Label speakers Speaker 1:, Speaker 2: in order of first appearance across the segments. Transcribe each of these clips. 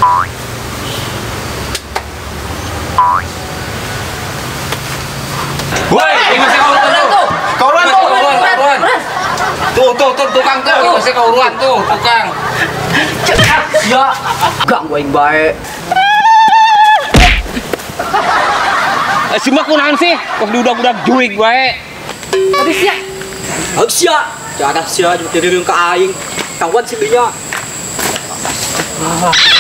Speaker 1: Woi, ini masih kauruan tuh. Kauruan. Tuh, tukang tuh, masih kauruan tuh, tukang.
Speaker 2: Ya, gak gue yang baik.
Speaker 1: Cuma kunahan sih, kok diudak-udak juig baik.
Speaker 2: Habis ya. Jangan sia jadi ke aing. Kawan sih binya.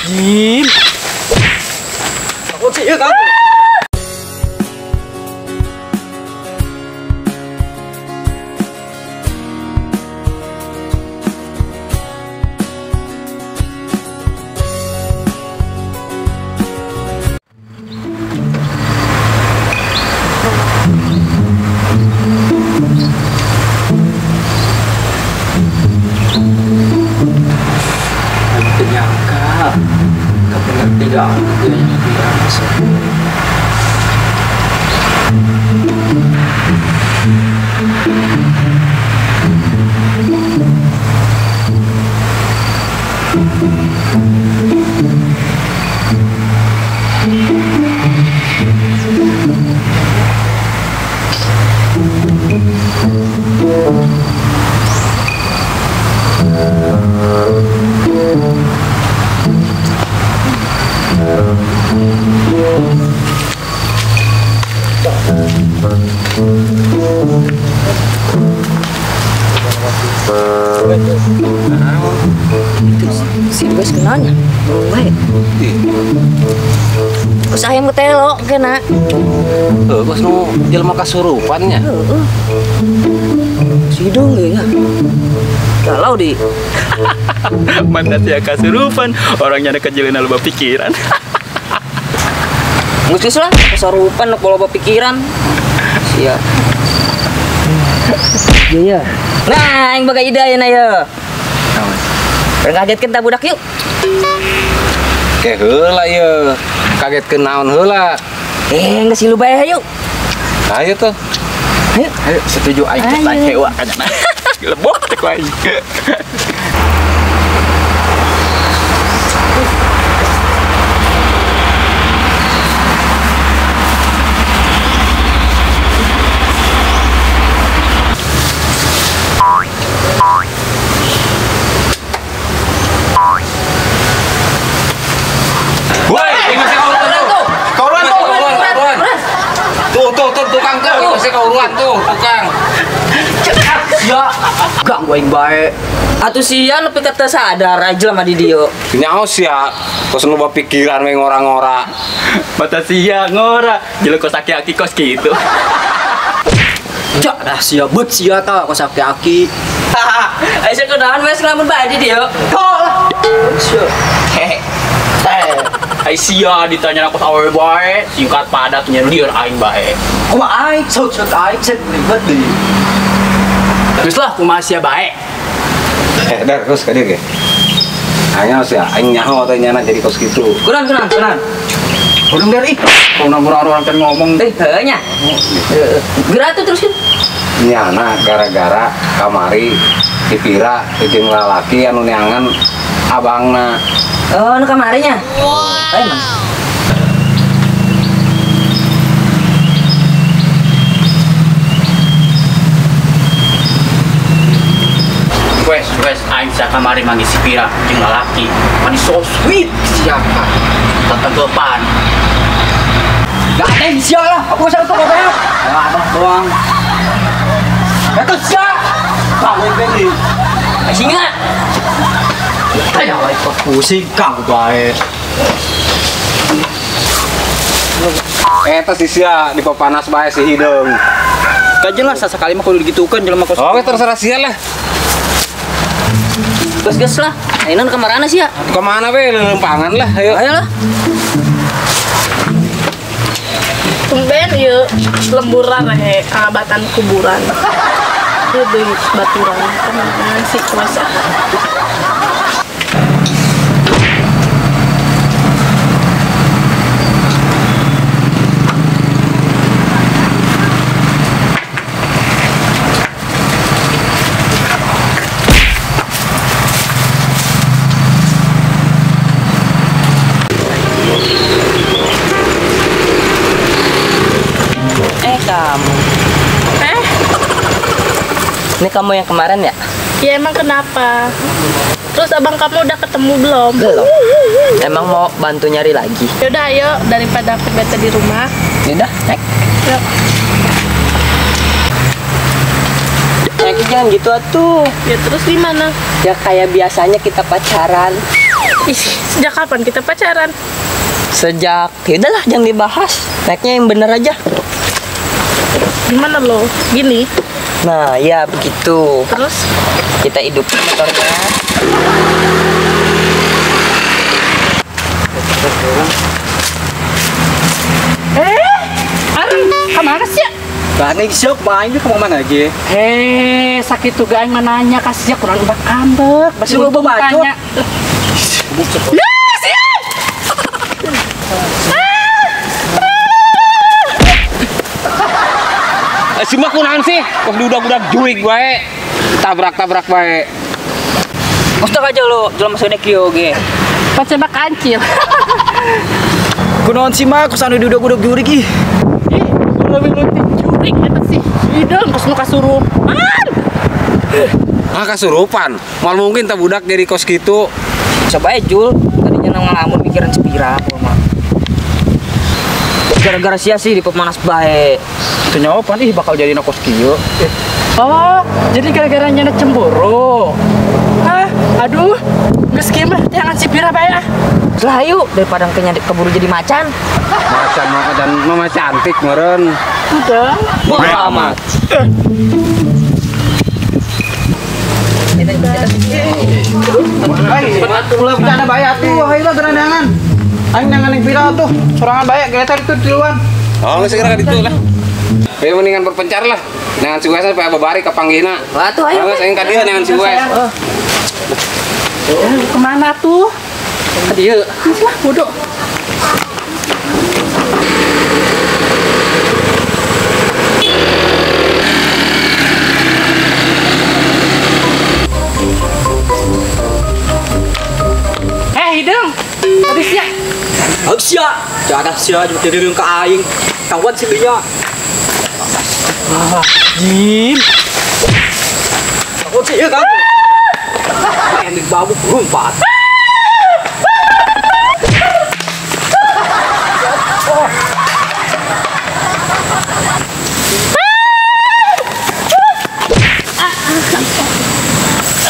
Speaker 2: Jin. Kawan sih ya kan. Tidak ada yang biasa.
Speaker 3: Si Luis kenanya, baik. Usaha yang ketelo kena.
Speaker 1: Bos nu jelema kasurupannya.
Speaker 3: Sidung ya. Galau di.
Speaker 2: Mana dia kasurupan, orangnya ada kejelian lupa pikiran.
Speaker 3: Ngustis lah, kesarupan kalau pikiran. Siap. Iya. Nah, yang bagai ide ya na ya. Kagetkeun tah budak yuk.
Speaker 1: Kayak heula ya. Kagetkeun naon heula.
Speaker 3: Geus silu bae yuk.
Speaker 1: Ayo tuh.
Speaker 2: Ayo setuju aing kita hewa kana. Lebok teh ku aing.
Speaker 1: Woi, ini masih kauruan tuh. Kauruan. Tuh, tukang tuh, masih kauruan tuh, tukang.
Speaker 2: Ya, gak gue yang baik.
Speaker 3: Atuh sia nepi kata sadar aja lah di dieu.
Speaker 1: Nyaos ya, kos nu pikiran we ngora-ngora.
Speaker 2: Mata sia ngora, jelek kos aki-aki kos gitu.
Speaker 3: Cak dah sia beut sia ta kos aki-aki. Ayo sekedahan wes ngelamun bae di dieu.
Speaker 2: Tol. Ai sia ditanya aku sawe bae, singkat padat nyelieur aing bae. Kumaha aing sok aing cek ribet deui. Geus lah kumaha sia bae.
Speaker 1: Dar kos ka dieu ge. Anya sia aing nyaho teh nyana jadi kos kitu.
Speaker 3: Kunan.
Speaker 2: Urang dari orang kan ngomong
Speaker 3: Heuh nya. Geura tuh teruskeun.
Speaker 1: Nyana gara-gara kamari dipira jeung lalaki anu neangan abangna.
Speaker 3: Oh, nu kamarinya. Ayo, Mas.
Speaker 2: Wes aing sa kamari manggis si Pira jeung lalaki. Mani so sweet siapa. Tetanggepan. Gak ada yang sia lah, aku bisa tuh kok. Ya abah doang. Eta sia. Kamu ini.
Speaker 3: Singa.
Speaker 2: Ayo kok pusing kang bae.
Speaker 1: Eta si sia dipapanas bae si hidung.
Speaker 2: Kajen lah sasekali mah kudu digitukeun jelema kos.
Speaker 1: Oh, terserah sia lah.
Speaker 3: Gas lah. Ayeuna kamarana sih ya?
Speaker 1: Kemana we lempangan lah, ayo.
Speaker 3: Ayolah.
Speaker 4: Tumben yuk lemburan batan kuburan. Itu di baturan kan si kuasa.
Speaker 3: kamu. Ini kamu yang kemarin ya?
Speaker 4: Ya emang kenapa? Terus abang kamu udah ketemu belum?
Speaker 3: Belum. Emang mau bantu nyari lagi?
Speaker 4: Yaudah ayo, daripada aku bete di rumah.
Speaker 3: Yaudah, naik.
Speaker 4: Yuk.
Speaker 3: Naik jangan gitu atuh.
Speaker 4: Ya terus gimana?
Speaker 3: Ya kayak biasanya kita pacaran.
Speaker 4: Ih, sejak kapan kita pacaran?
Speaker 3: Sejak, ya udahlah jangan dibahas. Naiknya yang bener aja.
Speaker 4: Gimana lo? Gini?
Speaker 3: Nah, ya begitu.
Speaker 4: Terus?
Speaker 3: Kita hidupin motornya.
Speaker 5: Aduh, kemana sih ya?
Speaker 2: Bang, siap main ke mana aja?
Speaker 5: Sakit tuh gak mananya kasih ya kurang ubah ambek.
Speaker 3: Masih lu bacot.
Speaker 5: Nah, siap.
Speaker 1: Cuma kunaon sih? Kok budak-budak juig bae. Tabrak-tabrak bae.
Speaker 3: Ustak aja lo, jual masuknya kio ge.
Speaker 5: Pacebak kancil.
Speaker 2: Kunaon sih mah, kusana duduk-duduk jurig ih.
Speaker 5: Ih, lebih lunting jurik eta sih. Ideng kos nu kasurupan.
Speaker 1: Kasurupan. Mal mungkin tak budak dari kos gitu.
Speaker 3: Coba aja Jul, tadinya ngalamun mikiran sepira apa mah. Gara-gara sia sih di pemanas bae.
Speaker 2: Kenyapan ih bakal jadi nakos kieu.
Speaker 5: Oh, jadi gara-gara nyana cemburu. Aduh, geus kieu mah jangan si pira bae ah.
Speaker 3: Lah yuk, daripada keburu jadi macan.
Speaker 1: Macan mah dan mama cantik meureun.
Speaker 5: Udah.
Speaker 3: Bodo amat.
Speaker 2: Ulah bercanda bae atuh, hayu gerandangan. Aing nangan yang viral tuh, sorangan bae geletar itu di luar.
Speaker 1: Oh, nggak segera gitu lah. Tapi mendingan berpencar lah. Dengan si Wes supaya babari ke panggina.
Speaker 3: Wah tuh ayo.
Speaker 1: Nggak sayang kadieu dengan si Wes.
Speaker 5: Kemana tuh?
Speaker 3: Dia.
Speaker 5: Lah, bodoh. Hidung. Tadi siap.
Speaker 3: Sia, jangan sia cuma jadi ke aing. Kawan sih nya.
Speaker 5: Jim.
Speaker 3: Kawan sih ya kan. Ending babuk rumpat.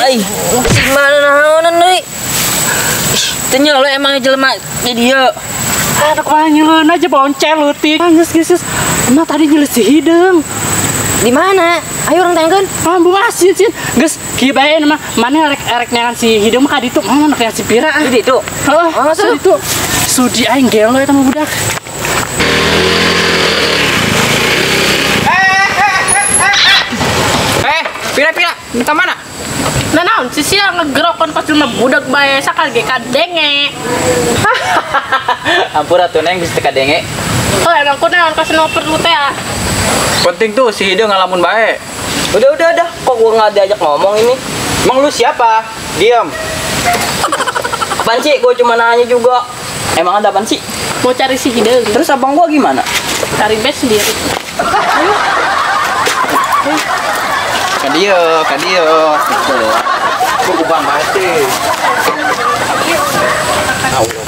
Speaker 3: Ay, gimana naonan deui? Tanya lo emang jelema jadi ya.
Speaker 5: Anak mah nyeleun aja boncel leutik. Geus. Emang tadi nyeleuh si hidung.
Speaker 3: Di mana? Ayo orang tengkeun.
Speaker 5: Bu asin sih. Geus kieu bae mah mana erek neangan si hidung mah ka ditu. Mana kayak si pira ah.
Speaker 3: Di ditu.
Speaker 5: Heeh,
Speaker 3: masa
Speaker 5: ditu. Sudi aing gelo eta mah budak.
Speaker 2: Pira-pira, minta mana?
Speaker 4: Nah naon si sia ngegerokon pas cuma budak bae sakal ge kadenge.
Speaker 3: Ampura tuh neng bisa teka denge.
Speaker 4: Oh emang kunaon pas nu perlu teh ah.
Speaker 2: Penting tuh si hidung ngalamun bae.
Speaker 3: Udah. Kok gua nggak diajak ngomong ini?
Speaker 2: Emang lu siapa? Diam.
Speaker 3: Apaan sih? Gua cuma nanya juga. Emang ada apaan sih?
Speaker 4: Mau cari si hidung.
Speaker 3: Terus abang gua gimana?
Speaker 4: Cari bes sendiri.
Speaker 2: Kadio. Gua kubang bae teh.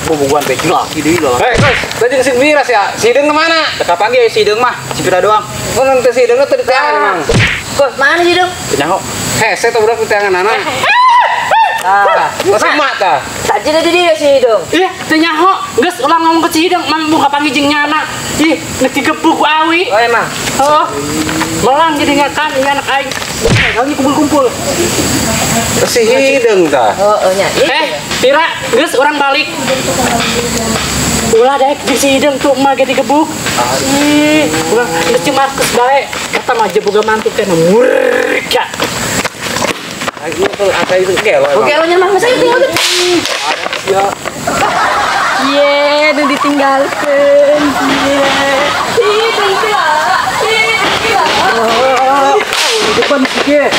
Speaker 2: Hubungan beki lagi deui lah.
Speaker 1: Hei, Gus, tadi kesin miras ya. Si hidung kemana?
Speaker 2: Teka pagi si hidung mah, si pira doang.
Speaker 1: Oh, nanti si hidung tuh di tangan emang.
Speaker 3: Kok mana sih dong?
Speaker 2: Kenyaho.
Speaker 1: Saya tuh budak di tangan anak. Masuk mata.
Speaker 3: Tadi dia sih dong.
Speaker 5: Iya, teu nyaho. Geus ulang ngomong ke si hidung, mah muka panggil jeung nyana. Ih, nek digebuk ku awi.
Speaker 3: Oh emang.
Speaker 5: Oh. Melang jadi ngakan ini anak aing. Lagi kumpul-kumpul.
Speaker 1: Si hidung tah.
Speaker 3: Oh nya.
Speaker 5: Pira, geus urang balik. Ulah daek di si hidung tuh mah ge digebuk. Ih, ulah geus cuma Markus bae. Eta mah aja boga mantu teh murka.
Speaker 1: Lagi tuh ada itu gelo.
Speaker 3: Oke, lo nyamah masa itu.
Speaker 1: Ya.
Speaker 3: Ye, udah ditinggalkan.
Speaker 2: Depan sikit.